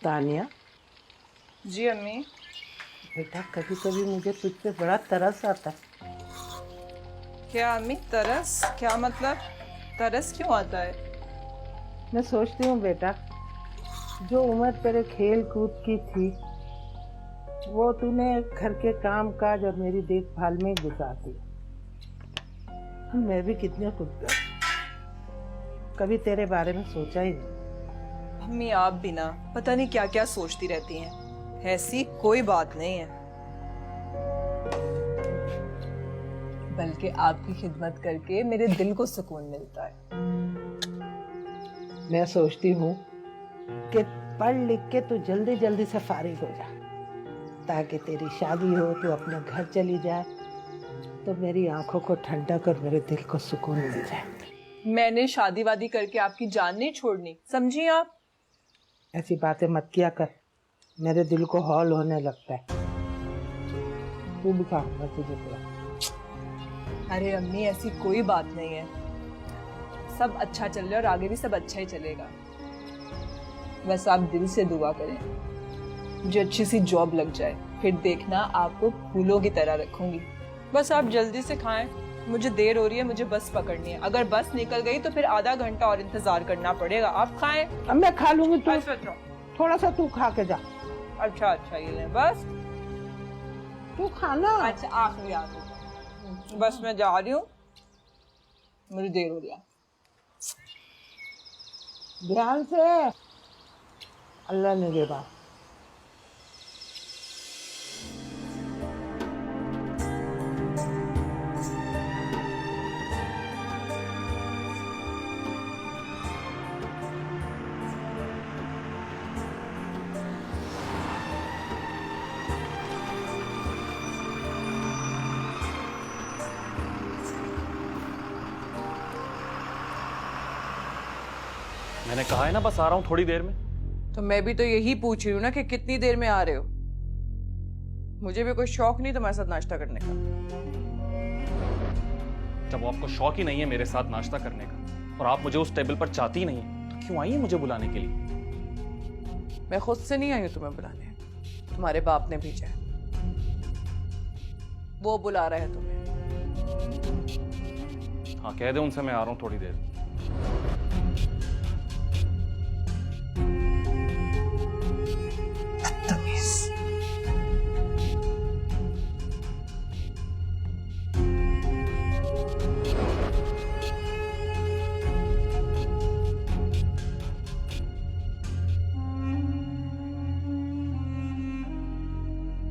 तानिया, जी अम्मी। बेटा कभी कभी मुझे तुझ पे बड़ा तरस आता है। क्या अम्मी, तरस? क्या मतलब? तरस क्यों आता है? मैं सोचती हूँ बेटा, जो उम्र तेरे खेल कूद की थी वो तूने घर के काम काज और मेरी देखभाल में गुजार दी। मैं भी कितने खुद कभी तेरे बारे में सोचा ही नहीं। अम्मी आप भी ना पता नहीं क्या क्या सोचती रहती हैं। ऐसी कोई बात नहीं है, बल्कि आपकी खिदमत करके मेरे दिल को सुकून मिलता है। मैं सोचती हूँ कि पढ़ लिख के तू जल्दी जल्दी से फारिग हो जा, ताकि तेरी शादी हो, तू अपने घर चली जाए तो मेरी आंखों को ठंडक और मेरे दिल को सुकून मिल जाए। मैंने शादी वादी करके आपकी जान नहीं छोड़नी, समझी आप? ऐसी बातें मत किया कर, मेरे दिल को हौल होने लगता है। तू भी खा, मैं तुझे खिलाऊं। अरे अम्मी ऐसी कोई बात नहीं है, सब अच्छा चल रहा है और आगे भी सब अच्छा ही चलेगा। बस आप दिल से दुआ करें मुझे अच्छी सी जॉब लग जाए, फिर देखना आपको फूलों की तरह रखूंगी। बस आप जल्दी से खाएं, मुझे देर हो रही है, मुझे बस पकड़नी है। अगर बस निकल गई तो फिर आधा घंटा और इंतजार करना पड़ेगा। आप खाएं। अब मैं खा लूंगी, तू अच्छा थोड़ा सा तू खा के जा। अच्छा ये लें, बस तू खाना। अच्छा आखिरी आखिरी, बस मैं जा रही हूँ, मुझे देर हो रही है। ध्यान से, अल्लाह ने देगा। मैंने कहा है ना बस आ रहा हूँ थोड़ी देर में। तो मैं भी तो यही पूछ रही हूँ ना कि कितनी देर में आ रहे हो। मुझे भी कोई शौक नहीं तुम्हारे साथ नाश्ता करने का। जब आपको शौक ही नहीं है मेरे साथ नाश्ता करने का और आप मुझे उस टेबल पर चाहती ही नहीं है, तो क्यों आई है मुझे बुलाने के लिए? मैं खुद से नहीं आई हूँ तुम्हें बुलाने, तुम्हारे बाप ने भेजा है, वो बुला रहा है तुम्हें। हाँ कह दे उनसे मैं आ रहा हूँ थोड़ी देर।